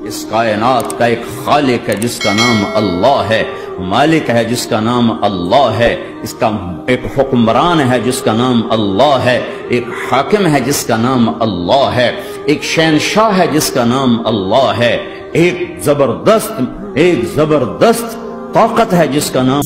इस कायनात का एक खालिक है जिसका नाम अल्लाह है, मालिक है जिसका नाम अल्लाह है, इसका एक हुक्मरान है जिसका नाम अल्लाह है, एक हाकिम है जिसका नाम अल्लाह है, एक शहनशाह है जिसका नाम अल्लाह है, एक जबरदस्त ताकत है जिसका नाम